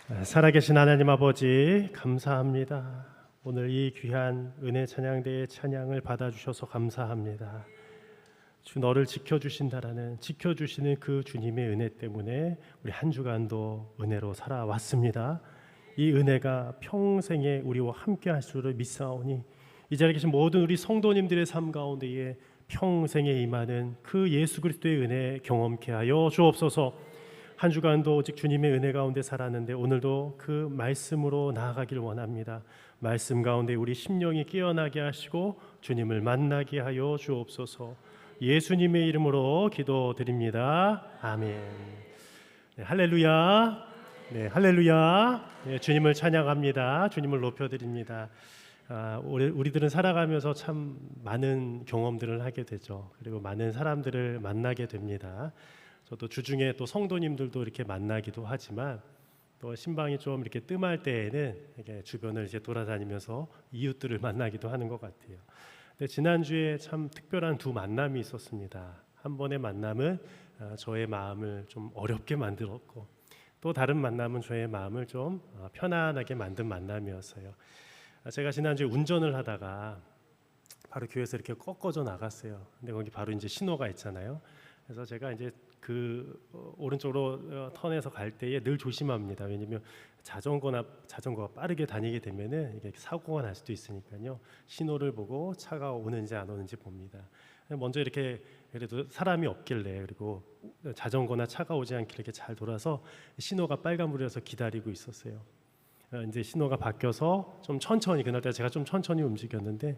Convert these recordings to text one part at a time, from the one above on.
살아계신 하나님 아버지 감사합니다. 오늘 이 귀한 은혜 찬양대의 찬양을 받아주셔서 감사합니다. 주 너를 지켜주시는 그 주님의 은혜 때문에 우리 한 주간도 은혜로 살아왔습니다. 이 은혜가 평생에 우리와 함께 할 줄을 믿사오니 이 자리에 계신 모든 우리 성도님들의 삶 가운데에 평생에 임하는 그 예수 그리스도의 은혜 경험케 하여 주옵소서. 한 주간도 오직 주님의 은혜 가운데 살았는데 오늘도 그 말씀으로 나아가길 원합니다. 말씀 가운데 우리 심령이 깨어나게 하시고 주님을 만나게 하여 주옵소서. 예수님의 이름으로 기도드립니다. 아멘. 네, 할렐루야. 네, 할렐루야. 네, 주님을 찬양합니다. 주님을 높여드립니다. 우리들은 살아가면서 참 많은 경험들을 하게 되죠. 그리고 많은 사람들을 만나게 됩니다. 저도 주중에 또 성도님들도 이렇게 만나기도 하지만 또 신방이 좀 이렇게 뜸할 때에는 이렇게 주변을 이제 돌아다니면서 이웃들을 만나기도 하는 것 같아요. 근데 지난주에 참 특별한 두 만남이 있었습니다. 한 번의 만남은 저의 마음을 좀 어렵게 만들었고 또 다른 만남은 저의 마음을 좀 편안하게 만든 만남이었어요. 제가 지난주에 운전을 하다가 바로 교회에서 이렇게 꺾어져 나갔어요. 근데 거기 바로 이제 신호가 있잖아요. 그래서 제가 이제 그 오른쪽으로 턴해서 갈 때에 늘 조심합니다. 왜냐하면 자전거가 빠르게 다니게 되면은 이게 사고가 날 수도 있으니까요. 신호를 보고 차가 오는지 안 오는지 봅니다. 먼저 이렇게 그래도 사람이 없길래 그리고 자전거나 차가 오지 않길래 이렇게 잘 돌아서 신호가 빨간불이라서 기다리고 있었어요. 이제 신호가 바뀌어서 좀 천천히 그날따라 제가 좀 천천히 움직였는데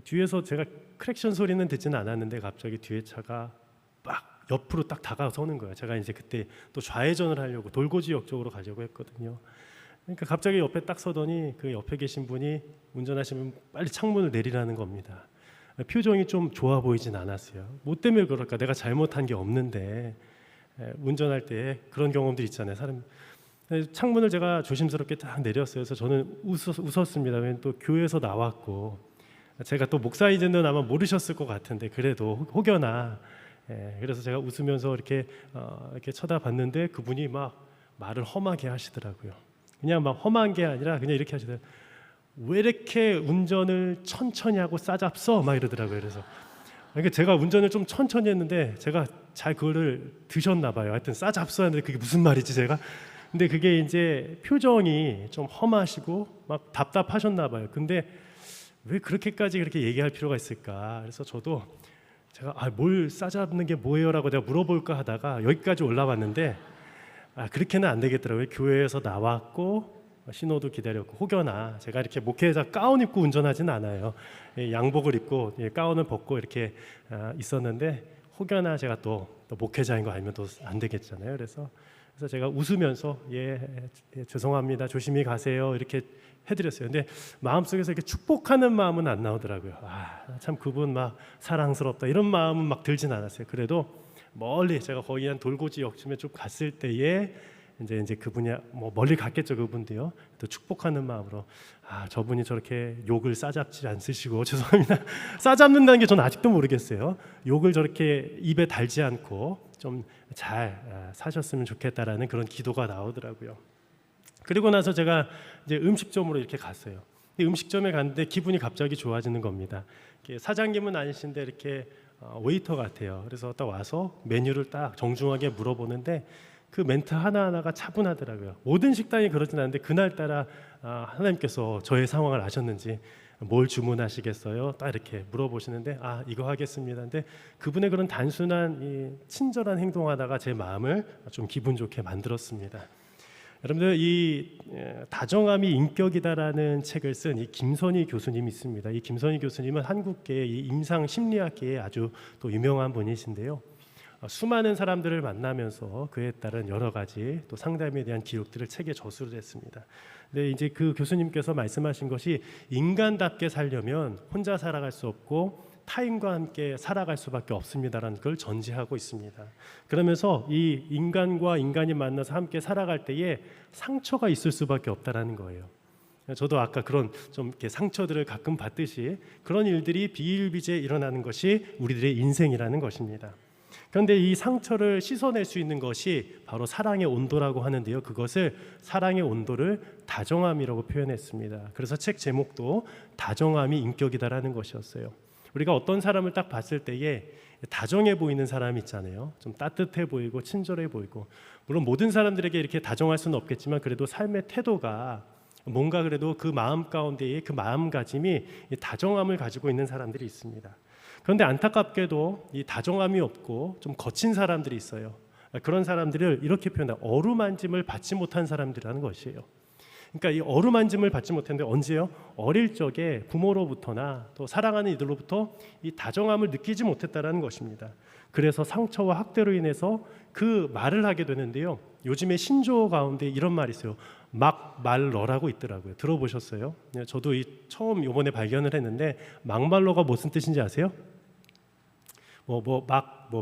뒤에서 제가 크랙션 소리는 듣지는 않았는데 갑자기 뒤에 차가 막 옆으로 딱 다가서는 거예요. 제가 이제 그때 또 좌회전을 하려고 돌고지역 쪽으로 가려고 했거든요. 그러니까 갑자기 옆에 딱 서더니 그 옆에 계신 분이 운전하시면 빨리 창문을 내리라는 겁니다. 표정이 좀 좋아 보이진 않았어요. 뭐 때문에 그럴까? 내가 잘못한 게 없는데 운전할 때 그런 경험들 있잖아요. 사람 창문을 제가 조심스럽게 딱 내렸어요. 그래서 저는 웃었습니다. 왜냐면 또 교회에서 나왔고 제가 또 목사인지는 아마 모르셨을 것 같은데 그래도 혹여나 그래서 제가 웃으면서 이렇게 쳐다봤는데 그분이 막 말을 험하게 하시더라고요. 그냥 막 험한 게 아니라 그냥 이렇게 하시더라고요. 왜 이렇게 운전을 천천히 하고 싸잡서? 막 이러더라고요. 그래서 그러니까 제가 운전을 좀 천천히 했는데 제가 잘 그거를 드셨나 봐요. 하여튼 싸잡서 하는데 그게 무슨 말이지 제가? 근데 그게 이제 표정이 좀 험하시고 막 답답하셨나 봐요. 근데 왜 그렇게까지 그렇게 얘기할 필요가 있을까? 그래서 저도 제가 뭘 싸잡는 게 뭐예요라고 내가 물어볼까 하다가 여기까지 올라왔는데 그렇게는 안 되겠더라고요. 교회에서 나왔고 신호도 기다렸고 혹여나 제가 이렇게 목회자 가운 입고 운전하진 않아요. 양복을 입고 가운을 벗고 이렇게 있었는데 혹여나 제가 또 목회자인 거 알면 또 안 되겠잖아요. 그래서 제가 웃으면서 죄송합니다. 조심히 가세요. 이렇게 해드렸어요. 근데 마음속에서 이렇게 축복하는 마음은 안 나오더라고요. 참 그분 막 사랑스럽다 이런 마음은 막 들진 않았어요. 그래도 멀리 제가 거의 한 돌고지역쯤에 좀 갔을 때에 이제 그분이 뭐 멀리 갔겠죠. 그분도요. 또 축복하는 마음으로 저분이 저렇게 욕을 싸잡지 않으시고 죄송합니다. 싸잡는다는 게 저는 아직도 모르겠어요. 욕을 저렇게 입에 달지 않고 좀 잘 사셨으면 좋겠다라는 그런 기도가 나오더라고요. 그리고 나서 제가 이제 음식점으로 이렇게 갔어요. 음식점에 갔는데 기분이 갑자기 좋아지는 겁니다. 사장님은 아니신데 이렇게 웨이터 같아요. 그래서 딱 와서 메뉴를 딱 정중하게 물어보는데 그 멘트 하나하나가 차분하더라고요. 모든 식당이 그러진 않은데 그날따라 하나님께서 저의 상황을 아셨는지 뭘 주문하시겠어요? 딱 이렇게 물어보시는데 이거 하겠습니다. 근데 그분의 그런 단순한 이 친절한 행동 하나가 제 마음을 좀 기분 좋게 만들었습니다. 여러분들 이 다정함이 인격이다라는 책을 쓴 이 김선희 교수님이 있습니다. 이 김선희 교수님은 한국계 이 임상 심리학계에 아주 또 유명한 분이신데요. 수많은 사람들을 만나면서 그에 따른 여러 가지 또 상담에 대한 기록들을 책에 저술을 했습니다. 근데 이제 그 교수님께서 말씀하신 것이 인간답게 살려면 혼자 살아갈 수 없고 타인과 함께 살아갈 수밖에 없습니다라는 걸 전제하고 있습니다. 그러면서 이 인간과 인간이 만나서 함께 살아갈 때에 상처가 있을 수밖에 없다라는 거예요. 저도 아까 그런 좀 이렇게 상처들을 가끔 받듯이 그런 일들이 비일비재에 일어나는 것이 우리들의 인생이라는 것입니다. 그런데 이 상처를 씻어낼 수 있는 것이 바로 사랑의 온도라고 하는데요. 그것을 사랑의 온도를 다정함이라고 표현했습니다. 그래서 책 제목도 다정함이 인격이다라는 것이었어요. 우리가 어떤 사람을 딱 봤을 때에 다정해 보이는 사람이 있잖아요. 좀 따뜻해 보이고 친절해 보이고, 물론 모든 사람들에게 이렇게 다정할 수는 없겠지만 그래도 삶의 태도가 뭔가 그래도 그 마음 가운데에 그 마음가짐이 다정함을 가지고 있는 사람들이 있습니다. 그런데 안타깝게도 이 다정함이 없고 좀 거친 사람들이 있어요. 그런 사람들을 이렇게 표현해요. 어루만짐을 받지 못한 사람들이라는 것이에요. 그러니까 이 어루만짐을 받지 못했는데 언제요? 어릴 적에 부모로부터나 또 사랑하는 이들로부터 이 다정함을 느끼지 못했다라는 것입니다. 그래서 상처와 학대로 인해서 그 말을 하게 되는데요. 요즘에 신조어 가운데 이런 말이 있어요. 막말러라고 있더라고요. 들어보셨어요? 저도 처음 이번에 발견을 했는데 막말러가 무슨 뜻인지 아세요?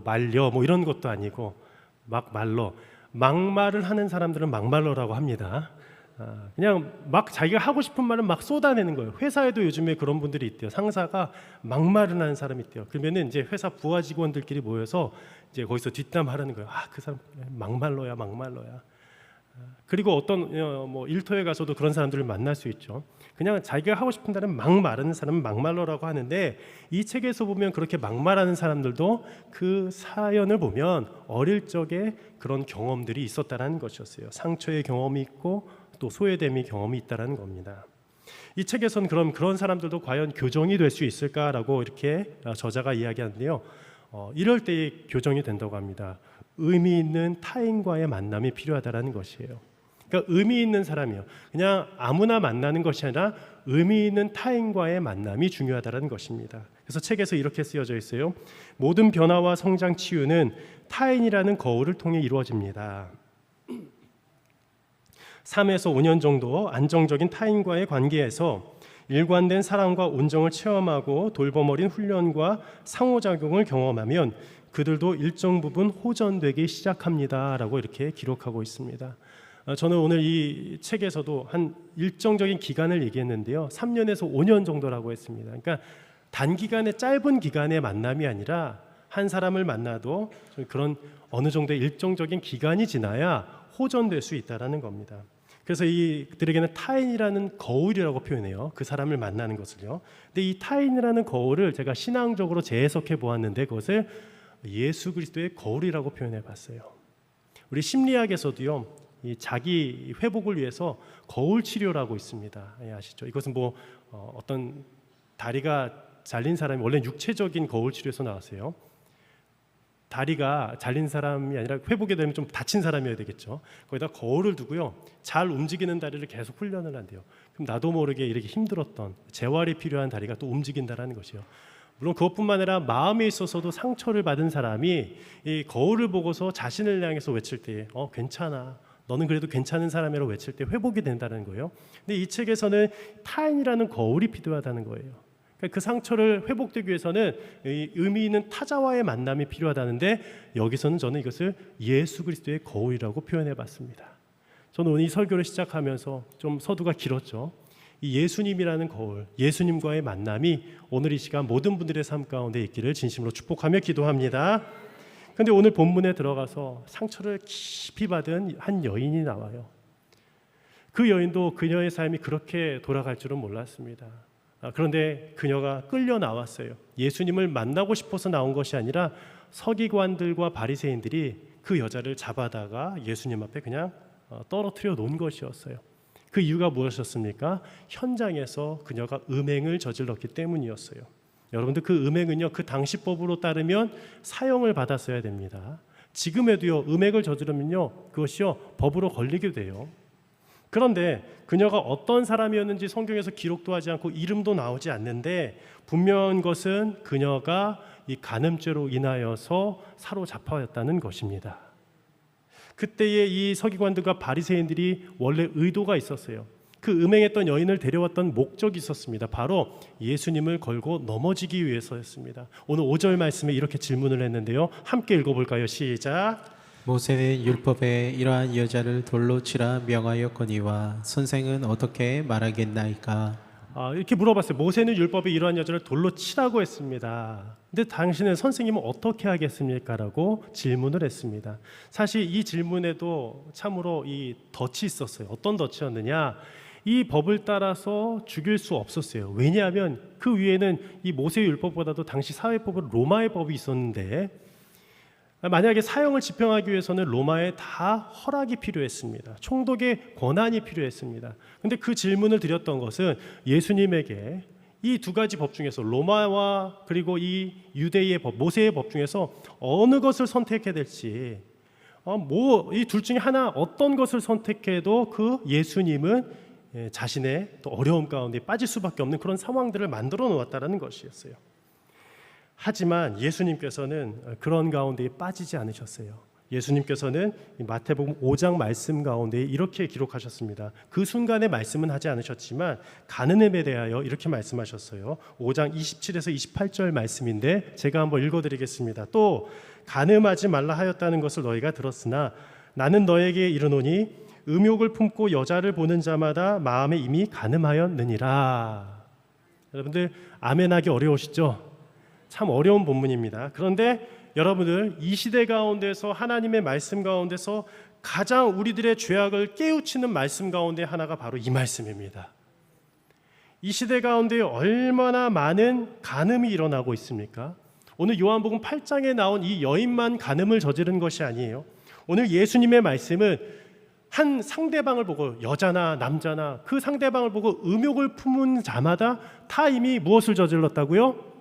말려 이런 것도 아니고 막말러. 막말을 하는 사람들은 막말러라고 합니다. 그냥 막 자기가 하고 싶은 말은 막 쏟아내는 거예요. 회사에도 요즘에 그런 분들이 있대요. 상사가 막말을 하는 사람이 있대요. 그러면은 이제 회사 부하 직원들끼리 모여서 이제 거기서 뒷담화하는 거예요. 그 사람 막말러야. 그리고 어떤 일터에 가서도 그런 사람들을 만날 수 있죠. 그냥 자기가 하고 싶은 말은 막 말하는 사람은 막말러라고 하는데, 이 책에서 보면 그렇게 막말하는 사람들도 그 사연을 보면 어릴 적에 그런 경험들이 있었다는 것이었어요. 상처의 경험이 있고 또 소외됨의 경험이 있다는 겁니다. 이 책에서는 그럼 그런 사람들도 과연 교정이 될 수 있을까라고 이렇게 저자가 이야기하는데요. 이럴 때에 교정이 된다고 합니다. 의미 있는 타인과의 만남이 필요하다는 것이에요. 그러니까 의미 있는 사람이요. 그냥 아무나 만나는 것이 아니라 의미 있는 타인과의 만남이 중요하다는 것입니다. 그래서 책에서 이렇게 쓰여져 있어요. 모든 변화와 성장 치유는 타인이라는 거울을 통해 이루어집니다. 3에서 5년 정도 안정적인 타인과의 관계에서 일관된 사랑과 온정을 체험하고 돌봄 어린 훈련과 상호작용을 경험하면 그들도 일정 부분 호전되기 시작합니다라고 이렇게 기록하고 있습니다. 저는 오늘 이 책에서도 한 일정적인 기간을 얘기했는데요. 3년에서 5년 정도라고 했습니다. 그러니까 단기간의 짧은 기간의 만남이 아니라 한 사람을 만나도 그런 어느 정도의 일정적인 기간이 지나야 호전될 수 있다는 겁니다. 그래서 이들에게는 타인이라는 거울이라고 표현해요. 그 사람을 만나는 것을요. 근데 이 타인이라는 거울을 제가 신앙적으로 재해석해 보았는데 그것을 예수 그리스도의 거울이라고 표현해 봤어요. 우리 심리학에서도요, 이 자기 회복을 위해서 거울 치료라고 있습니다. 아시죠? 이것은 어떤 다리가 잘린 사람이 원래 육체적인 거울 치료에서 나왔어요. 다리가 잘린 사람이 아니라 회복이 되면 좀 다친 사람이어야 되겠죠. 거기다 거울을 두고요, 잘 움직이는 다리를 계속 훈련을 한대요. 그럼 나도 모르게 이렇게 힘들었던 재활이 필요한 다리가 또 움직인다라는 것이요. 물론 그것뿐만 아니라 마음에 있어서도 상처를 받은 사람이 이 거울을 보고서 자신을 향해서 외칠 때 괜찮아, 너는 그래도 괜찮은 사람이라고 외칠 때 회복이 된다는 거예요. 근데 이 책에서는 타인이라는 거울이 필요하다는 거예요. 그 상처를 회복되기 위해서는 의미 있는 타자와의 만남이 필요하다는데, 여기서는 저는 이것을 예수 그리스도의 거울이라고 표현해 봤습니다. 저는 오늘 이 설교를 시작하면서 좀 서두가 길었죠. 이 예수님이라는 거울, 예수님과의 만남이 오늘 이 시간 모든 분들의 삶 가운데 있기를 진심으로 축복하며 기도합니다. 그런데 오늘 본문에 들어가서 상처를 깊이 받은 한 여인이 나와요. 그 여인도 그녀의 삶이 그렇게 돌아갈 줄은 몰랐습니다. 그런데 그녀가 끌려 나왔어요. 예수님을 만나고 싶어서 나온 것이 아니라 서기관들과 바리새인들이 그 여자를 잡아다가 예수님 앞에 그냥 떨어뜨려 놓은 것이었어요. 그 이유가 무엇이었습니까? 현장에서 그녀가 음행을 저질렀기 때문이었어요. 여러분들, 그 음행은요, 그 당시 법으로 따르면 사형을 받았어야 됩니다. 지금에도요, 음행을 저지르면요, 그것이요, 법으로 걸리게 돼요. 그런데 그녀가 어떤 사람이었는지 성경에서 기록도 하지 않고 이름도 나오지 않는데, 분명한 것은 그녀가 이 간음죄로 인하여서 사로잡혀왔다는 것입니다. 그때의 이 서기관들과 바리새인들이 원래 의도가 있었어요. 그 음행했던 여인을 데려왔던 목적이 있었습니다. 바로 예수님을 걸고 넘어지기 위해서였습니다. 오늘 5절 말씀에 이렇게 질문을 했는데요, 함께 읽어볼까요? 시작. 모세는 율법에 이러한 여자를 돌로 치라 명하였거니와 선생은 어떻게 말하겠나이까? 이렇게 물어봤어요. 모세는 율법에 이러한 여자를 돌로 치라고 했습니다. 근데 당신은 선생님은 어떻게 하겠습니까? 라고 질문을 했습니다. 사실 이 질문에도 참으로 이 덫이 있었어요. 어떤 덫이었느냐? 이 법을 따라서 죽일 수 없었어요. 왜냐하면 그 위에는 이 모세의 율법보다도 당시 사회법은 로마의 법이 있었는데, 만약에 사형을 집행하기 위해서는 로마에 다 허락이 필요했습니다. 총독의 권한이 필요했습니다. 근데 그 질문을 드렸던 것은 예수님에게 이 두 가지 법 중에서 로마와 그리고 이 유대의 법, 모세의 법 중에서 어느 것을 선택해야 될지, 이 둘 중에 하나 어떤 것을 선택해도 그 예수님은 자신의 또 어려움 가운데 빠질 수밖에 없는 그런 상황들을 만들어 놓았다는 것이었어요. 하지만 예수님께서는 그런 가운데 빠지지 않으셨어요. 예수님께서는 마태복음 5장 말씀 가운데 이렇게 기록하셨습니다. 그 순간의 말씀은 하지 않으셨지만 가늠에 대하여 이렇게 말씀하셨어요. 5장 27에서 28절 말씀인데 제가 한번 읽어드리겠습니다. 또 간음하지 말라 하였다는 것을 너희가 들었으나 나는 너에게 이르노니 음욕을 품고 여자를 보는 자마다 마음에 이미 간음하였느니라. 여러분들 아멘하기 어려우시죠? 참 어려운 본문입니다. 그런데 여러분들 이 시대 가운데서 하나님의 말씀 가운데서 가장 우리들의 죄악을 깨우치는 말씀 가운데 하나가 바로 이 말씀입니다. 이 시대 가운데 얼마나 많은 간음이 일어나고 있습니까? 오늘 요한복음 8장에 나온 이 여인만 간음을 저지른 것이 아니에요. 오늘 예수님의 말씀은 한 상대방을 보고, 여자나 남자나 그 상대방을 보고 음욕을 품은 자마다 다 이미 무엇을 저질렀다고요?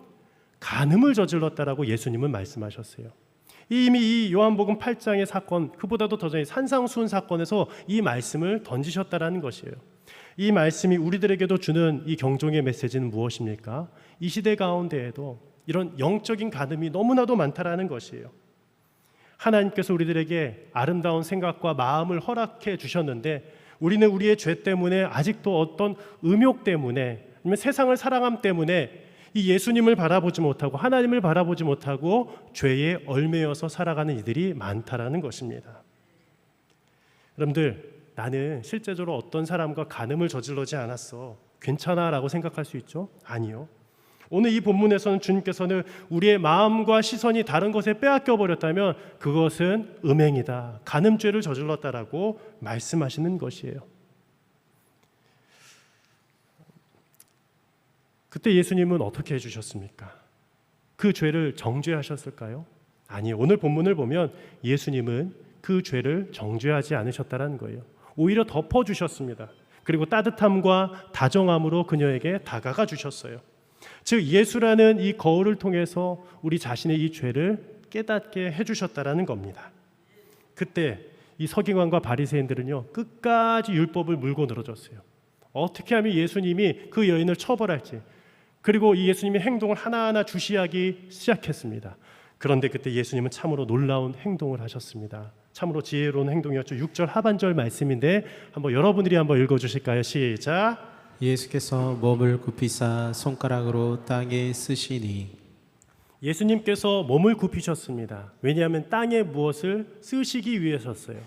간음을 저질렀다라고 예수님은 말씀하셨어요. 이미 이 요한복음 8장의 사건, 그보다도 더 전에 산상수훈 사건에서 이 말씀을 던지셨다라는 것이에요. 이 말씀이 우리들에게도 주는 이 경종의 메시지는 무엇입니까? 이 시대 가운데에도 이런 영적인 간음이 너무나도 많다라는 것이에요. 하나님께서 우리들에게 아름다운 생각과 마음을 허락해 주셨는데 우리는 우리의 죄 때문에 아직도 어떤 음욕 때문에 아니면 세상을 사랑함 때문에 이 예수님을 바라보지 못하고 하나님을 바라보지 못하고 죄에 얽매여서 살아가는 이들이 많다라는 것입니다. 여러분들, 나는 실제적으로 어떤 사람과 간음을 저질러지 않았어, 괜찮아라고 생각할 수 있죠? 아니요. 오늘 이 본문에서는 주님께서는 우리의 마음과 시선이 다른 것에 빼앗겨 버렸다면 그것은 음행이다, 간음죄를 저질렀다라고 말씀하시는 것이에요. 그때 예수님은 어떻게 해주셨습니까? 그 죄를 정죄하셨을까요? 아니요. 오늘 본문을 보면 예수님은 그 죄를 정죄하지 않으셨다는 거예요. 오히려 덮어주셨습니다. 그리고 따뜻함과 다정함으로 그녀에게 다가가 주셨어요. 즉 예수라는 이 거울을 통해서 우리 자신의 이 죄를 깨닫게 해주셨다라는 겁니다. 그때 이 서기관과 바리새인들은요 끝까지 율법을 물고 늘어졌어요. 어떻게 하면 예수님이 그 여인을 처벌할지, 그리고 이 예수님의 행동을 하나하나 주시하기 시작했습니다. 그런데 그때 예수님은 참으로 놀라운 행동을 하셨습니다. 참으로 지혜로운 행동이었죠. 6절 하반절 말씀인데 한번 여러분들이 한번 읽어주실까요? 시작. 예수께서 몸을 굽히사 손가락으로 땅에 쓰시니. 예수님께서 몸을 굽히셨습니다. 왜냐하면 땅에 무엇을 쓰시기 위해서였어요.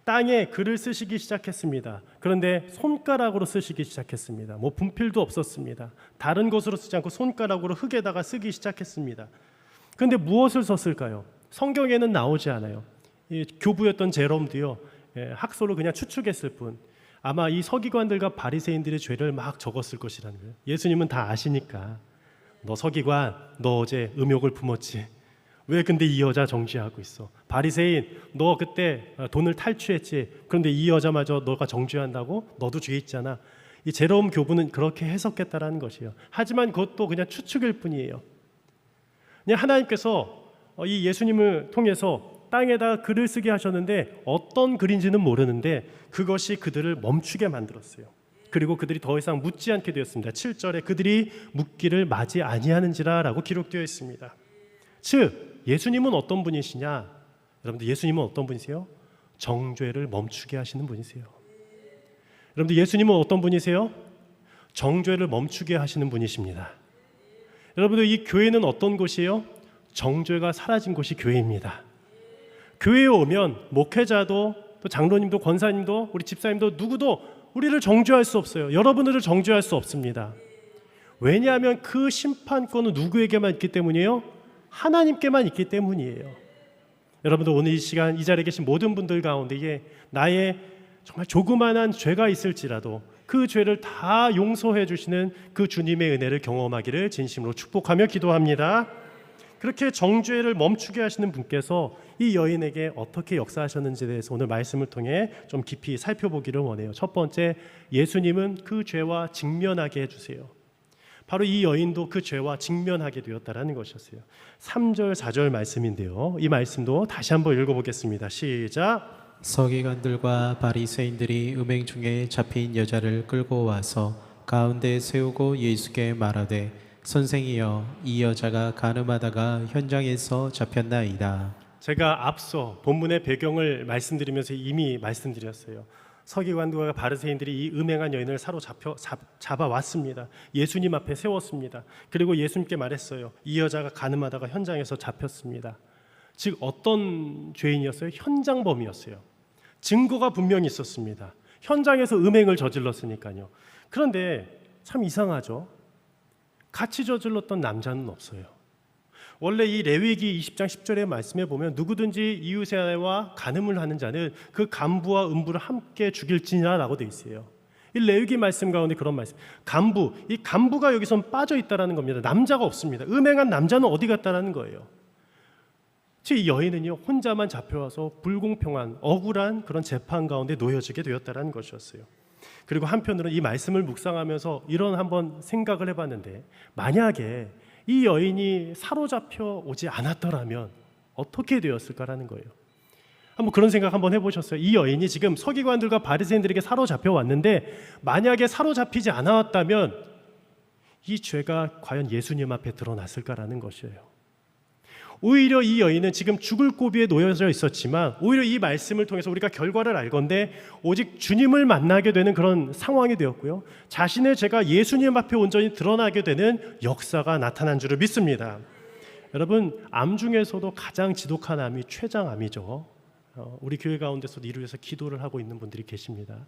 땅에 글을 쓰시기 시작했습니다. 그런데 손가락으로 쓰시기 시작했습니다. 분필도 없었습니다. 다른 것으로 쓰지 않고 손가락으로 흙에다가 쓰기 시작했습니다. 그런데 무엇을 썼을까요? 성경에는 나오지 않아요. 이 교부였던 제롬도요, 학설로 그냥 추측했을 뿐 아마 이 서기관들과 바리새인들의 죄를 막 적었을 것이라는 거예요. 예수님은 다 아시니까, 너 서기관, 너 어제 음욕을 품었지, 왜 근데 이 여자 정죄하고 있어? 바리새인, 너 그때 돈을 탈취했지, 그런데 이 여자마저 너가 정죄한다고? 너도 죄 있잖아. 이 제롬 교부는 그렇게 해석했다라는 것이에요. 하지만 그것도 그냥 추측일 뿐이에요. 그냥 하나님께서 이 예수님을 통해서 땅에다 글을 쓰게 하셨는데 어떤 글인지는 모르는데 그것이 그들을 멈추게 만들었어요. 그리고 그들이 더 이상 묻지 않게 되었습니다. 7절에 그들이 묻기를 마지 아니하는지라 라고 기록되어 있습니다. 즉 예수님은 어떤 분이시냐? 여러분들, 예수님은 어떤 분이세요? 정죄를 멈추게 하시는 분이세요. 여러분들, 예수님은 어떤 분이세요? 정죄를 멈추게 하시는 분이십니다. 여러분들, 이 교회는 어떤 곳이에요? 정죄가 사라진 곳이 교회입니다. 교회에 오면 목회자도 또 장로님도 권사님도 우리 집사님도 누구도 우리를 정죄할 수 없어요. 여러분들을 정죄할 수 없습니다. 왜냐하면 그 심판권은 누구에게만 있기 때문이에요? 하나님께만 있기 때문이에요. 여러분들 오늘 이 시간 이 자리에 계신 모든 분들 가운데에 나의 정말 조그만한 죄가 있을지라도 그 죄를 다 용서해 주시는 그 주님의 은혜를 경험하기를 진심으로 축복하며 기도합니다. 그렇게 정죄를 멈추게 하시는 분께서 이 여인에게 어떻게 역사하셨는지에 대해서 오늘 말씀을 통해 좀 깊이 살펴보기를 원해요. 첫 번째, 예수님은 그 죄와 직면하게 해주세요. 바로 이 여인도 그 죄와 직면하게 되었다라는 것이었어요. 3절 4절 말씀인데요, 이 말씀도 다시 한번 읽어보겠습니다. 시작. 서기관들과 바리새인들이 음행 중에 잡힌 여자를 끌고 와서 가운데 세우고 예수께 말하되 선생이여, 이 여자가 간음하다가 현장에서 잡혔나이다. 제가 앞서 본문의 배경을 말씀드리면서 이미 말씀드렸어요. 서기관들과 바리새인들이 이 음행한 여인을 잡아왔습니다. 예수님 앞에 세웠습니다. 그리고 예수님께 말했어요. 이 여자가 간음하다가 현장에서 잡혔습니다. 즉 어떤 죄인이었어요? 현장범이었어요. 증거가 분명히 있었습니다. 현장에서 음행을 저질렀으니까요. 그런데 참 이상하죠. 같이 저질렀던 남자는 없어요. 원래 이 레위기 20장 10절의 말씀에 보면 누구든지 이웃에와 간음을 하는 자는 그 간부와 음부를 함께 죽일지니라라고 되어 있어요. 이 레위기 말씀 가운데 그런 말씀. 간부, 이 간부가 여기선 빠져 있다라는 겁니다. 남자가 없습니다. 음행한 남자는 어디 갔다라는 거예요. 즉 이 여인은요, 혼자만 잡혀와서 불공평한 억울한 그런 재판 가운데 놓여지게 되었다라는 것이었어요. 그리고 한편으로는 이 말씀을 묵상하면서 이런 한번 생각을 해봤는데, 만약에 이 여인이 사로잡혀 오지 않았더라면 어떻게 되었을까라는 거예요. 한번 그런 생각 한번 해보셨어요? 이 여인이 지금 서기관들과 바리새인들에게 사로잡혀 왔는데 만약에 사로잡히지 않았다면 이 죄가 과연 예수님 앞에 드러났을까라는 것이에요. 오히려 이 여인은 지금 죽을 고비에 놓여져 있었지만 오히려 이 말씀을 통해서 우리가 결과를 알건대 오직 주님을 만나게 되는 그런 상황이 되었고요, 자신의 죄가 예수님 앞에 온전히 드러나게 되는 역사가 나타난 줄을 믿습니다. 여러분, 암 중에서도 가장 지독한 암이 췌장암이죠. 우리 교회 가운데서도 이를 위해서 기도를 하고 있는 분들이 계십니다.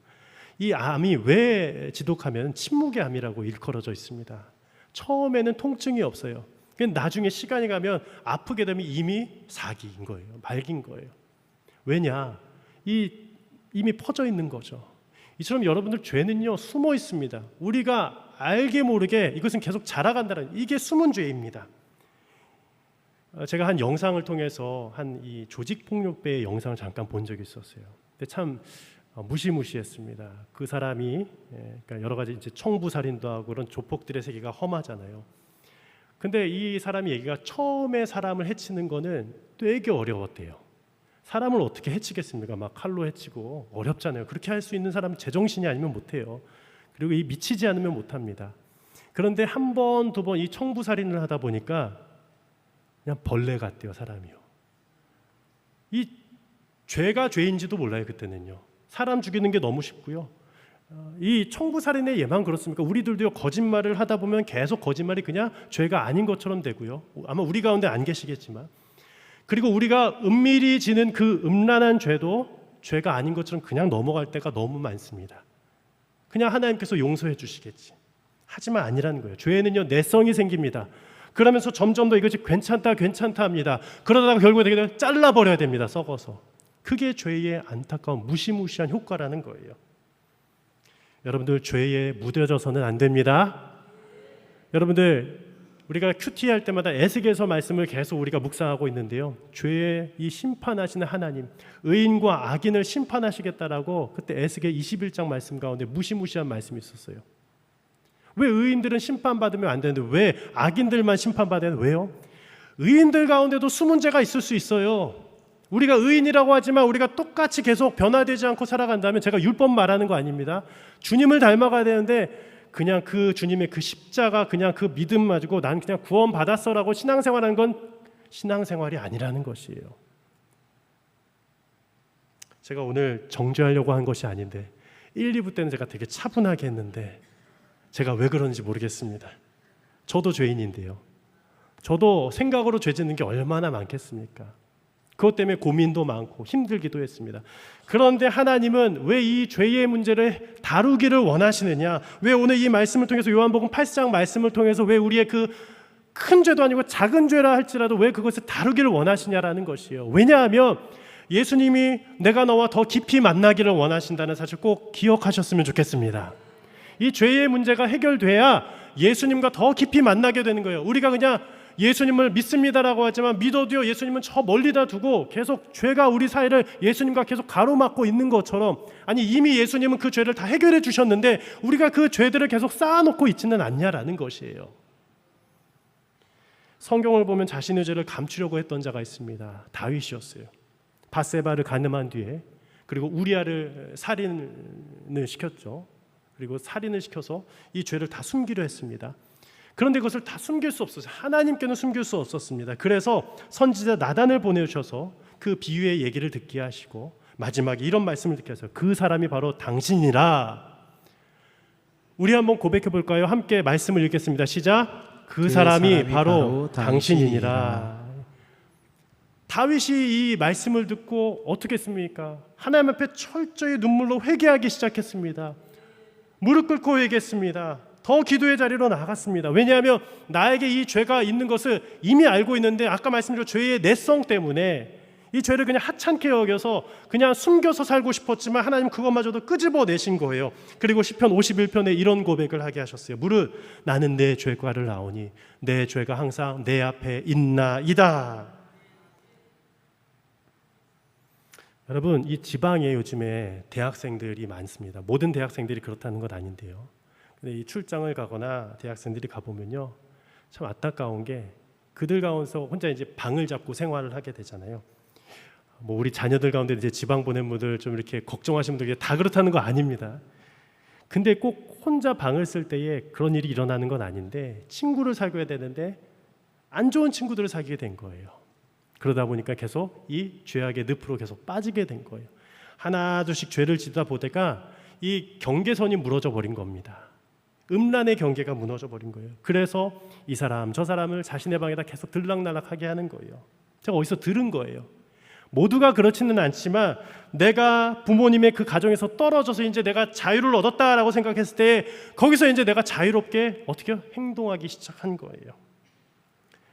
이 암이 왜 지독하면 침묵의 암이라고 일컬어져 있습니다. 처음에는 통증이 없어요. 나중에 시간이 가면 아프게 되면 이미 사기인 거예요. 말긴 거예요. 왜냐? 이미 퍼져 있는 거죠. 이처럼 여러분들 죄는요, 숨어 있습니다. 우리가 알게 모르게 이것은 계속 자라간다는, 이게 숨은 죄입니다. 제가 한 영상을 통해서 한 이 조직폭력배의 영상을 잠깐 본 적이 있었어요. 근데 참 무시무시했습니다. 그 사람이 그러니까 여러 가지 이제 청부살인도 하고 그런 조폭들의 세계가 험하잖아요. 근데 이 사람이 얘기가 처음에 사람을 해치는 거는 되게 어려웠대요. 사람을 어떻게 해치겠습니까? 막 칼로 해치고 어렵잖아요. 그렇게 할 수 있는 사람은 제정신이 아니면 못해요. 그리고 이 미치지 않으면 못합니다. 그런데 한 번, 두 번 이 청부살인을 하다 보니까 그냥 벌레 같대요, 사람이요. 이 죄가 죄인지도 몰라요, 그때는요. 사람 죽이는 게 너무 쉽고요. 이 청부살인의 예만 그렇습니까? 우리들도요, 거짓말을 하다 보면 계속 거짓말이 그냥 죄가 아닌 것처럼 되고요. 아마 우리 가운데 안 계시겠지만, 그리고 우리가 은밀히 지는 그 음란한 죄도 죄가 아닌 것처럼 그냥 넘어갈 때가 너무 많습니다. 그냥 하나님께서 용서해 주시겠지. 하지만 아니라는 거예요. 죄에는요, 내성이 생깁니다. 그러면서 점점 더 이것이 괜찮다 합니다. 그러다가 결국에 되게 되면 잘라버려야 됩니다. 썩어서. 그게 죄의 안타까운 무시무시한 효과라는 거예요. 여러분들, 죄에 무뎌져서는 안 됩니다. 여러분들, 우리가 큐티 할 때마다 에스겔서 말씀을 계속 우리가 묵상하고 있는데요, 죄의 이 심판하시는 하나님, 의인과 악인을 심판하시겠다라고 그때 에스겔 21장 말씀 가운데 무시무시한 말씀이 있었어요. 왜 의인들은 심판받으면 안 되는데 왜 악인들만 심판받아야 돼요? 왜요? 의인들 가운데도 숨은 죄가 있을 수 있어요. 우리가 의인이라고 하지만 우리가 똑같이 계속 변화되지 않고 살아간다면, 제가 율법 말하는 거 아닙니다. 주님을 닮아가야 되는데 그냥 그 주님의 그 십자가, 그냥 그 믿음 가지고 난 그냥 구원 받았어라고 신앙생활하는 건 신앙생활이 아니라는 것이에요. 제가 오늘 정죄하려고 한 것이 아닌데 1, 2부 때는 제가 되게 차분하게 했는데 제가 왜 그런지 모르겠습니다. 저도 죄인인데요. 저도 생각으로 죄 짓는 게 얼마나 많겠습니까? 그것 때문에 고민도 많고 힘들기도 했습니다. 그런데 하나님은 왜 이 죄의 문제를 다루기를 원하시느냐? 왜 오늘 이 말씀을 통해서 요한복음 8장 말씀을 통해서 왜 우리의 그 큰 죄도 아니고 작은 죄라 할지라도 왜 그것을 다루기를 원하시냐라는 것이에요. 왜냐하면 예수님이 내가 너와 더 깊이 만나기를 원하신다는 사실 꼭 기억하셨으면 좋겠습니다. 이 죄의 문제가 해결돼야 예수님과 더 깊이 만나게 되는 거예요. 우리가 그냥 예수님을 믿습니다라고 하지만 믿어도요, 예수님은 저 멀리다 두고 계속 죄가 우리 사이를 예수님과 계속 가로막고 있는 것처럼, 아니 이미 예수님은 그 죄를 다 해결해 주셨는데 우리가 그 죄들을 계속 쌓아놓고 있지는 않냐라는 것이에요. 성경을 보면 자신의 죄를 감추려고 했던 자가 있습니다. 다윗이었어요. 밧세바를 간음한 뒤에, 그리고 우리아를 살인을 시켰죠. 그리고 살인을 시켜서 이 죄를 다 숨기려 했습니다. 그런데 그것을 다 숨길 수 없었어요. 하나님께는 숨길 수 없었습니다. 그래서 선지자 나단을 보내주셔서 그 비유의 얘기를 듣게 하시고 마지막에 이런 말씀을 듣게 하세요. 그 사람이 바로 당신이라. 우리 한번 고백해 볼까요? 함께 말씀을 읽겠습니다. 시작. 그 사람이 바로 당신이니라. 다윗이 이 말씀을 듣고 어떻게 했습니까? 하나님 앞에 철저히 눈물로 회개하기 시작했습니다. 무릎 꿇고 회개했습니다. 더 기도의 자리로 나갔습니다. 왜냐하면 나에게 이 죄가 있는 것을 이미 알고 있는데, 아까 말씀드린 죄의 내성 때문에 이 죄를 그냥 하찮게 여겨서 그냥 숨겨서 살고 싶었지만 하나님 그것마저도 끄집어내신 거예요. 그리고 시편 51편에 이런 고백을 하게 하셨어요. 무릇 나는 내 죄과를 나오니 내 죄가 항상 내 앞에 있나이다. 여러분, 이 지방에 요즘에 대학생들이 많습니다. 모든 대학생들이 그렇다는 건 아닌데요. 근데 이 출장을 가거나 대학생들이 가보면요, 참 안타까운 게 그들 가운데서 혼자 이제 방을 잡고 생활을 하게 되잖아요. 뭐 우리 자녀들 가운데 이제 지방 보낸 분들 좀 이렇게 걱정하시는 분들 다 그렇다는 거 아닙니다. 근데 꼭 혼자 방을 쓸 때에 그런 일이 일어나는 건 아닌데, 친구를 사귀어야 되는데 안 좋은 친구들을 사귀게 된 거예요. 그러다 보니까 계속 이 죄악의 늪으로 계속 빠지게 된 거예요. 하나둘씩 죄를 지다 보다가 이 경계선이 무너져 버린 겁니다. 음란의 경계가 무너져 버린 거예요. 그래서 이 사람 저 사람을 자신의 방에다 계속 들락날락하게 하는 거예요. 제가 어디서 들은 거예요. 모두가 그렇지는 않지만 내가 부모님의 그 가정에서 떨어져서 이제 내가 자유를 얻었다라고 생각했을 때 거기서 이제 내가 자유롭게 어떻게 행동하기 시작한 거예요.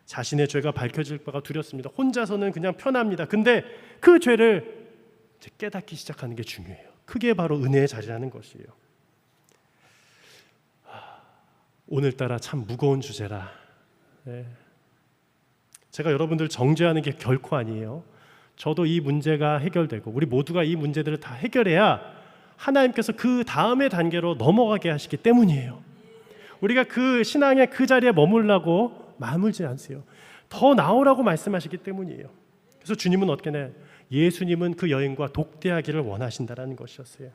자신의 죄가 밝혀질 바가 두렵습니다. 혼자서는 그냥 편합니다. 근데 그 죄를 이제 깨닫기 시작하는 게 중요해요. 그게 바로 은혜의 자리라는 것이에요. 오늘따라 참 무거운 주제라. 네. 제가 여러분들 정죄하는 게 결코 아니에요. 저도 이 문제가 해결되고 우리 모두가 이 문제들을 다 해결해야 하나님께서 그 다음의 단계로 넘어가게 하시기 때문이에요. 우리가 그 신앙의 그 자리에 머물라고 마음을지 않으세요. 더 나오라고 말씀하시기 때문이에요. 그래서 주님은 어떻게 해? 예수님은 그 여인과 독대하기를 원하신다라는 것이었어요.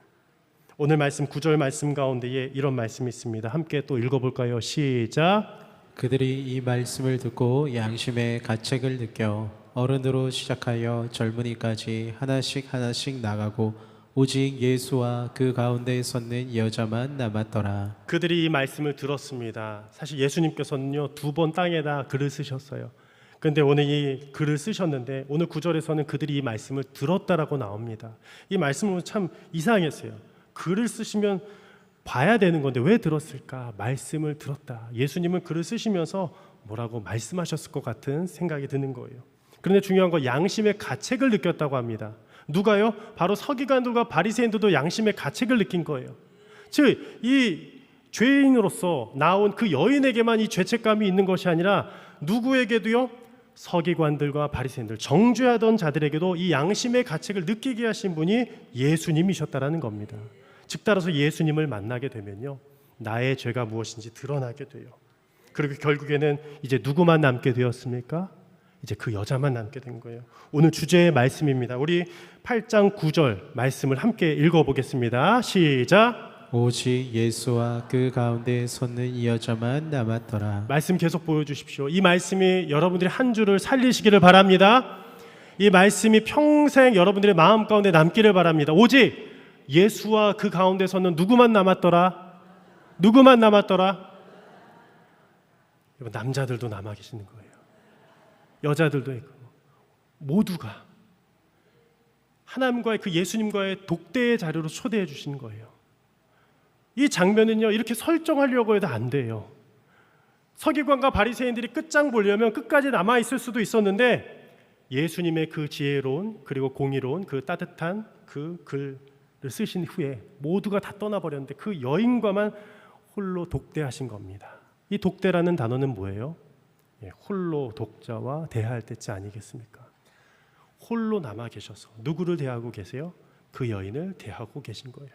오늘 말씀 9절 말씀 가운데에 이런 말씀이 있습니다. 함께 또 읽어볼까요? 시작. 그들이 이 말씀을 듣고 양심의 가책을 느껴 어른으로 시작하여 젊은이까지 하나씩 하나씩 나가고 오직 예수와 그 가운데 섰는 여자만 남았더라. 그들이 이 말씀을 들었습니다. 사실 예수님께서는요 2번 땅에다 글을 쓰셨어요. 그런데 오늘 이 글을 쓰셨는데 오늘 9절에서는 그들이 이 말씀을 들었다라고 나옵니다. 이 말씀은 참 이상했어요. 글을 쓰시면 봐야 되는 건데 왜 들었을까? 말씀을 들었다. 예수님은 글을 쓰시면서 뭐라고 말씀하셨을 것 같은 생각이 드는 거예요. 그런데 중요한 건 양심의 가책을 느꼈다고 합니다. 누가요? 바로 서기관들과 바리새인들도 양심의 가책을 느낀 거예요. 즉, 이 죄인으로서 나온 그 여인에게만 이 죄책감이 있는 것이 아니라 누구에게도요? 서기관들과 바리새인들, 정죄하던 자들에게도 이 양심의 가책을 느끼게 하신 분이 예수님이셨다라는 겁니다. 즉 따라서 예수님을 만나게 되면요, 나의 죄가 무엇인지 드러나게 돼요. 그리고 결국에는 이제 누구만 남게 되었습니까? 이제 그 여자만 남게 된 거예요. 오늘 주제의 말씀입니다. 우리 8장 9절 말씀을 함께 읽어보겠습니다. 시작. 오직 예수와 그 가운데 섰는 이 여자만 남았더라. 말씀 계속 보여주십시오. 이 말씀이 여러분들이 한 주를 살리시기를 바랍니다. 이 말씀이 평생 여러분들의 마음 가운데 남기를 바랍니다. 오직 예수와 그 가운데 섰는 누구만 남았더라? 누구만 남았더라? 남자들도 남아 계시는 거예요. 여자들도 있고 모두가 하나님과의 그 예수님과의 독대의 자리로 초대해 주시는 거예요. 이 장면은요, 이렇게 설정하려고 해도 안 돼요. 서기관과 바리새인들이 끝장 보려면 끝까지 남아 있을 수도 있었는데 예수님의 그 지혜로운 그리고 공의로운 그 따뜻한 그 글을 쓰신 후에 모두가 다 떠나버렸는데 그 여인과만 홀로 독대하신 겁니다. 이 독대라는 단어는 뭐예요? 홀로 독자와 대할 때쯤 아니겠습니까? 홀로 남아 계셔서 누구를 대하고 계세요? 그 여인을 대하고 계신 거예요.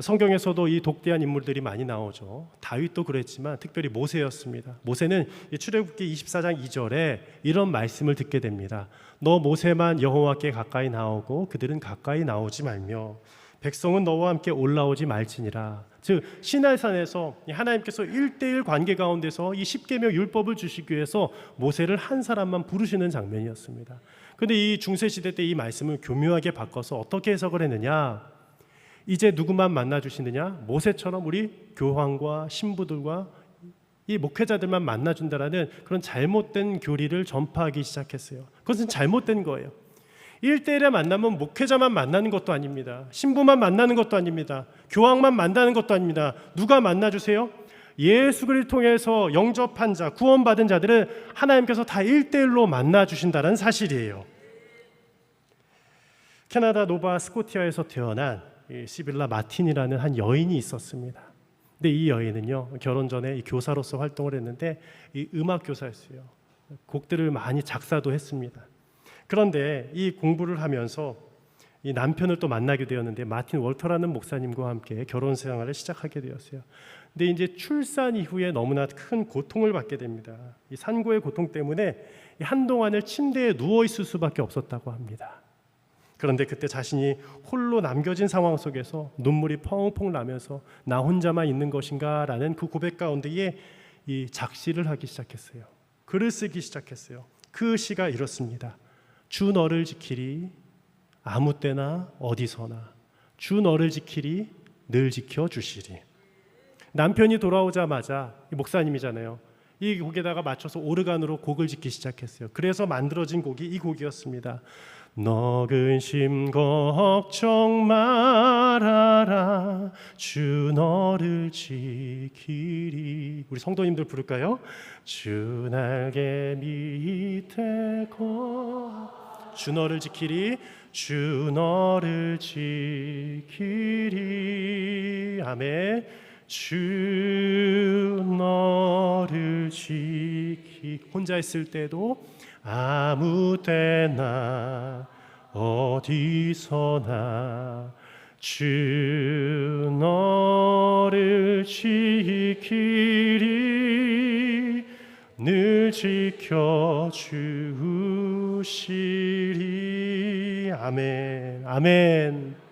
성경에서도 이 독대한 인물들이 많이 나오죠. 다윗도 그랬지만 특별히 모세였습니다. 모세는 출애굽기 24장 2절에 이런 말씀을 듣게 됩니다. 너 모세만 여호와께 가까이 나오고 그들은 가까이 나오지 말며 백성은 너와 함께 올라오지 말지니라. 즉 시내산에서 하나님께서 1:1 관계 가운데서 이 십계명 율법을 주시기 위해서 모세를 한 사람만 부르시는 장면이었습니다. 그런데 이 중세시대 때 이 말씀을 교묘하게 바꿔서 어떻게 해석을 했느냐? 이제 누구만 만나주시느냐? 모세처럼 우리 교황과 신부들과 이 목회자들만 만나준다라는 그런 잘못된 교리를 전파하기 시작했어요. 그것은 잘못된 거예요. 1:1에 만나면 목회자만 만나는 것도 아닙니다. 신부만 만나는 것도 아닙니다. 교황만 만나는 것도 아닙니다. 누가 만나주세요? 예수 그리스도를 통해서 영접한 자, 구원받은 자들은 하나님께서 다 1:1로 만나주신다는 사실이에요. 캐나다 노바 스코티아에서 태어난 시빌라 마틴이라는 한 여인이 있었습니다. 근데 이 여인은요, 결혼 전에 교사로서 활동을 했는데 이 음악 교사였어요. 곡들을 많이 작사도 했습니다. 그런데 이 공부를 하면서 이 남편을 또 만나게 되었는데 마틴 월터라는 목사님과 함께 결혼 생활을 시작하게 되었어요. 근데 이제 출산 이후에 너무나 큰 고통을 받게 됩니다. 이 산고의 고통 때문에 한동안을 침대에 누워 있을 수밖에 없었다고 합니다. 그런데 그때 자신이 홀로 남겨진 상황 속에서 눈물이 펑펑 나면서 나 혼자만 있는 것인가 라는 그 고백 가운데에 이 작시를 하기 시작했어요. 글을 쓰기 시작했어요. 그 시가 이렇습니다. 주 너를 지키리 아무 때나 어디서나 주 너를 지키리 늘 지켜주시리. 남편이 돌아오자마자 목사님이잖아요. 이 곡에다가 맞춰서 오르간으로 곡을 짓기 시작했어요. 그래서 만들어진 곡이 이 곡이었습니다. 너 근심 걱정 말아라 주 너를 지키리. 우리 성도님들 부를까요? 주 날개 밑에 주 너를 지키리 주 너를 지키리. 아멘. 주 너를 지키. 혼자 있을 때도 아무 때나 어디서나 주 너를 지키리 늘 지켜주시리. 아멘. 아멘.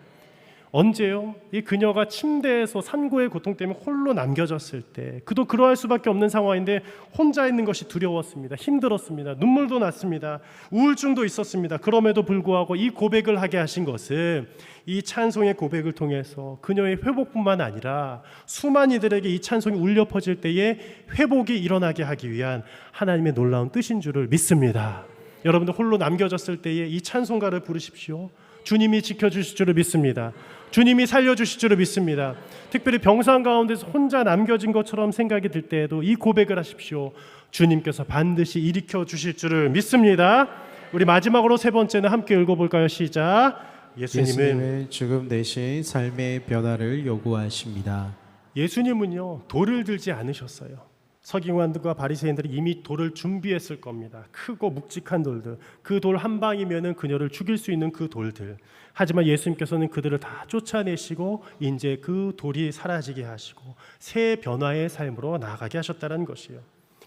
언제요? 이 그녀가 침대에서 산고의 고통 때문에 홀로 남겨졌을 때, 그도 그러할 수밖에 없는 상황인데 혼자 있는 것이 두려웠습니다. 힘들었습니다. 눈물도 났습니다. 우울증도 있었습니다. 그럼에도 불구하고 이 고백을 하게 하신 것은 이 찬송의 고백을 통해서 그녀의 회복뿐만 아니라 수많은 이들에게 이 찬송이 울려 퍼질 때에 회복이 일어나게 하기 위한 하나님의 놀라운 뜻인 줄을 믿습니다. 여러분들 홀로 남겨졌을 때에 이 찬송가를 부르십시오. 주님이 지켜주실 줄을 믿습니다. 주님이 살려주실 줄을 믿습니다. 특별히 병상 가운데서 혼자 남겨진 것처럼 생각이 들 때에도 이 고백을 하십시오. 주님께서 반드시 일으켜 주실 줄을 믿습니다. 우리 마지막으로 세 번째는 함께 읽어볼까요? 시작. 예수님은 죽음 대신 삶의 변화를 요구하십니다. 예수님은요, 돌을 들지 않으셨어요. 서기관들과 바리새인들이 이미 돌을 준비했을 겁니다. 크고 묵직한 돌들, 그 돌 한 방이면은 그녀를 죽일 수 있는 그 돌들. 하지만 예수님께서는 그들을 다 쫓아내시고 이제 그 돌이 사라지게 하시고 새 변화의 삶으로 나아가게 하셨다는 것이에요.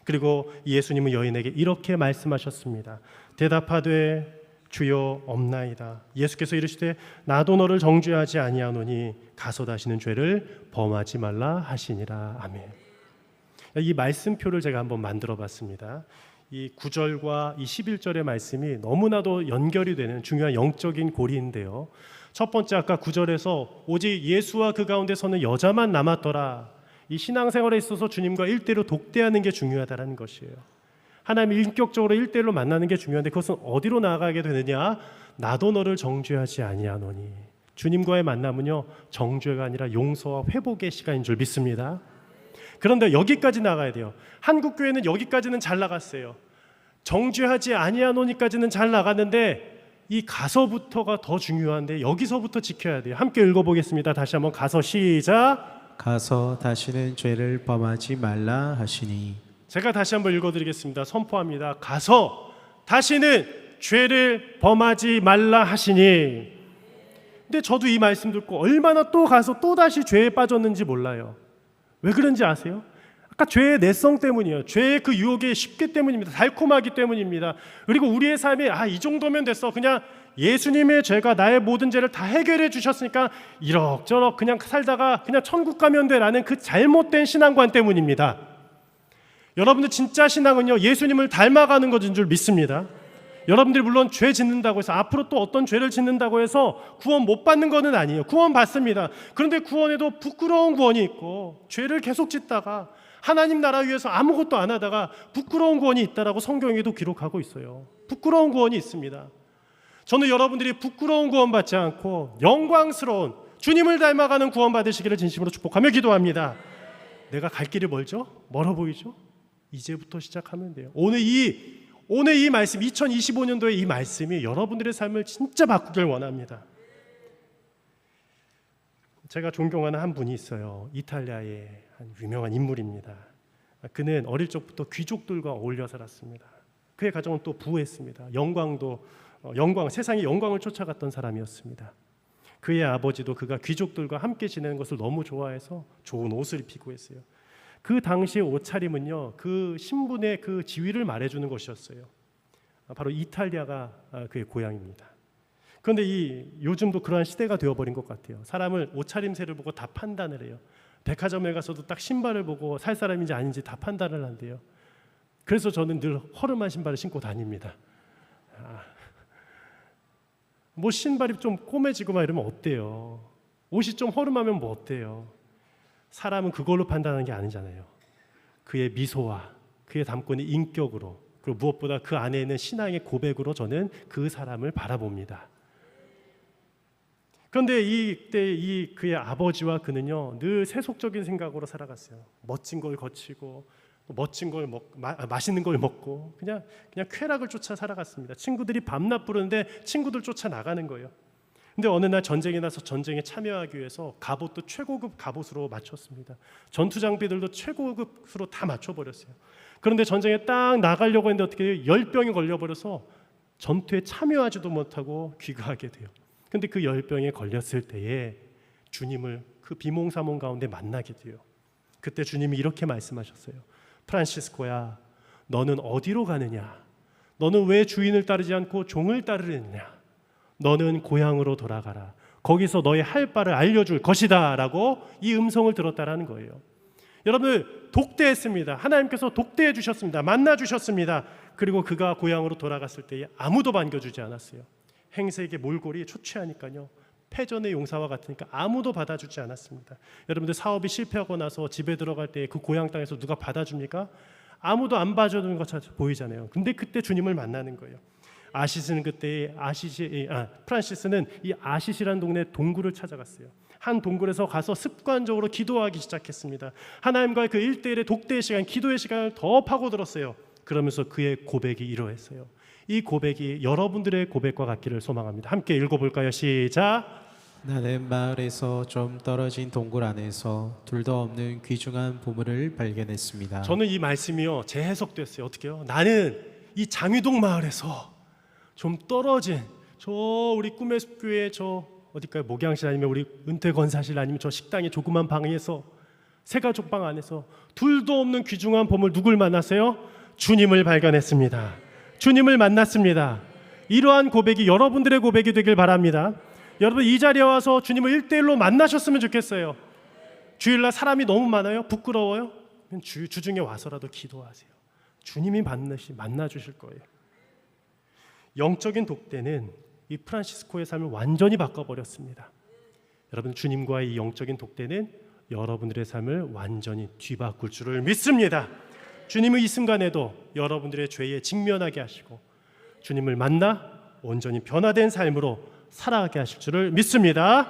그리고 예수님은 여인에게 이렇게 말씀하셨습니다. 대답하되 주여 없나이다. 예수께서 이르시되 나도 너를 정죄하지 아니하노니 가서 다시는 죄를 범하지 말라 하시니라. 아멘. 이 말씀표를 제가 한번 만들어 봤습니다. 이 9절과 이 11절의 말씀이 너무나도 연결이 되는 중요한 영적인 고리인데요. 첫 번째 아까 9절에서 오직 예수와 그 가운데 서는 여자만 남았더라. 이 신앙생활에 있어서 주님과 1:1로 독대하는 게 중요하다는 것이에요. 하나님 인격적으로 1:1로 만나는 게 중요한데 그것은 어디로 나아가게 되느냐? 나도 너를 정죄하지 아니하노니. 주님과의 만남은요, 정죄가 아니라 용서와 회복의 시간인 줄 믿습니다. 그런데 여기까지 나가야 돼요. 한국 교회는 여기까지는 잘 나갔어요. 정죄하지 아니하노니까지는 잘 나갔는데 이 가서부터가 더 중요한데 여기서부터 지켜야 돼요. 함께 읽어보겠습니다. 다시 한번 가서 시작. 가서 다시는 죄를 범하지 말라 하시니. 제가 다시 한번 읽어드리겠습니다. 선포합니다. 가서 다시는 죄를 범하지 말라 하시니. 근데 저도 이 말씀 듣고 얼마나 또 가서 또 다시 죄에 빠졌는지 몰라요. 왜 그런지 아세요? 아까 죄의 내성 때문이에요. 죄의 그 유혹에 쉽기 때문입니다. 달콤하기 때문입니다. 그리고 우리의 삶이 이 정도면 됐어. 그냥 예수님의 죄가 나의 모든 죄를 다 해결해 주셨으니까 이럭저럭 그냥 살다가 그냥 천국 가면 돼라는 그 잘못된 신앙관 때문입니다. 여러분들 진짜 신앙은요, 예수님을 닮아가는 것인 줄 믿습니다. 여러분들이 물론 죄 짓는다고 해서 앞으로 또 어떤 죄를 짓는다고 해서 구원 못 받는 것은 아니에요. 구원 받습니다. 그런데 구원에도 부끄러운 구원이 있고 죄를 계속 짓다가 하나님 나라 위해서 아무것도 안 하다가 부끄러운 구원이 있다라고 성경에도 기록하고 있어요. 부끄러운 구원이 있습니다. 저는 여러분들이 부끄러운 구원 받지 않고 영광스러운 주님을 닮아가는 구원 받으시기를 진심으로 축복하며 기도합니다. 내가 갈 길이 멀죠? 멀어 보이죠? 이제부터 시작하면 돼요. 오늘 이 말씀, 2025년도의 이 말씀이 여러분들의 삶을 진짜 바꾸길 원합니다. 제가 존경하는 한 분이 있어요. 이탈리아의 한 유명한 인물입니다. 그는 어릴 적부터 귀족들과 어울려 살았습니다. 그의 가정은 또 부했습니다. 세상의 영광을 쫓아갔던 사람이었습니다. 그의 아버지도 그가 귀족들과 함께 지내는 것을 너무 좋아해서 좋은 옷을 입히고 했어요. 그 당시의 옷차림은요, 그 신분의 그 지위를 말해주는 것이었어요. 바로 이탈리아가 그의 고향입니다. 그런데 요즘도 그러한 시대가 되어버린 것 같아요. 사람을 옷차림새를 보고 다 판단을 해요. 백화점에 가서도 딱 신발을 보고 살 사람인지 아닌지 다 판단을 한대요. 그래서 저는 늘 허름한 신발을 신고 다닙니다. 뭐 신발이 좀 꼬매지고 막 이러면 어때요? 옷이 좀 허름하면 뭐 어때요? 사람은 그걸로 판단하는 게 아니잖아요. 그의 미소와 그의 담고 있는 인격으로, 그리고 무엇보다 그 안에 있는 신앙의 고백으로 저는 그 사람을 바라봅니다. 그런데 이때 그의 아버지와 그는요, 늘 세속적인 생각으로 살아갔어요. 멋진 걸 거치고 멋진 걸 맛있는 걸 먹고 그냥 쾌락을 쫓아 살아갔습니다. 친구들이 밤낮 부르는데 친구들 쫓아 나가는 거예요. 근데 어느 날 전쟁이 나서 전쟁에 참여하기 위해서 갑옷도 최고급 갑옷으로 맞췄습니다. 전투 장비들도 최고급으로 다 맞춰버렸어요. 그런데 전쟁에 딱 나가려고 했는데 어떻게 열병이 걸려버려서 전투에 참여하지도 못하고 귀가하게 돼요. 근데 그 열병에 걸렸을 때에 주님을 그 비몽사몽 가운데 만나게 돼요. 그때 주님이 이렇게 말씀하셨어요. 프란시스코야, 너는 어디로 가느냐? 너는 왜 주인을 따르지 않고 종을 따르느냐? 너는 고향으로 돌아가라. 거기서 너의 할 바를 알려줄 것이다 라고 이 음성을 들었다라는 거예요. 여러분들, 독대했습니다. 하나님께서 독대해 주셨습니다. 만나 주셨습니다. 그리고 그가 고향으로 돌아갔을 때에 아무도 반겨주지 않았어요. 행색의 몰골이 초췌하니까요, 패전의 용사와 같으니까 아무도 받아주지 않았습니다. 여러분들, 사업이 실패하고 나서 집에 들어갈 때 그 고향 땅에서 누가 받아줍니까? 아무도 안 봐주는 것처럼 보이잖아요. 근데 그때 주님을 만나는 거예요. 프란시스는 이 아시시라는 동네 동굴을 찾아갔어요. 한 동굴에서 가서 습관적으로 기도하기 시작했습니다. 하나님과의 그 1대1의 독대의 시간, 기도의 시간을 더 파고들었어요. 그러면서 그의 고백이 이러했어요. 이 고백이 여러분들의 고백과 같기를 소망합니다. 함께 읽어볼까요? 시작. 나는 마을에서 좀 떨어진 동굴 안에서 둘도 없는 귀중한 보물을 발견했습니다. 저는 이 말씀이요, 재해석됐어요. 어떻게요? 나는 이 장위동 마을에서 좀 떨어진 저 우리 꿈의 숲교회 저 어딜까요? 목양실 아니면 우리 은퇴건사실 아니면 저 식당의 조그만 방에서 세가족 방 안에서 둘도 없는 귀중한 보물, 누굴 만났어요? 주님을 발견했습니다. 주님을 만났습니다. 이러한 고백이 여러분들의 고백이 되길 바랍니다. 여러분, 이 자리에 와서 주님을 1대1로 만나셨으면 좋겠어요. 주일날 사람이 너무 많아요? 부끄러워요? 주중에 와서라도 기도하세요. 주님이 만나 주실 거예요. 영적인 독대는 이 프란시스코의 삶을 완전히 바꿔버렸습니다. 여러분, 주님과의 이 영적인 독대는 여러분들의 삶을 완전히 뒤바꿀 줄을 믿습니다. 주님은 이 순간에도 여러분들의 죄에 직면하게 하시고 주님을 만나 온전히 변화된 삶으로 살아가게 하실 줄을 믿습니다.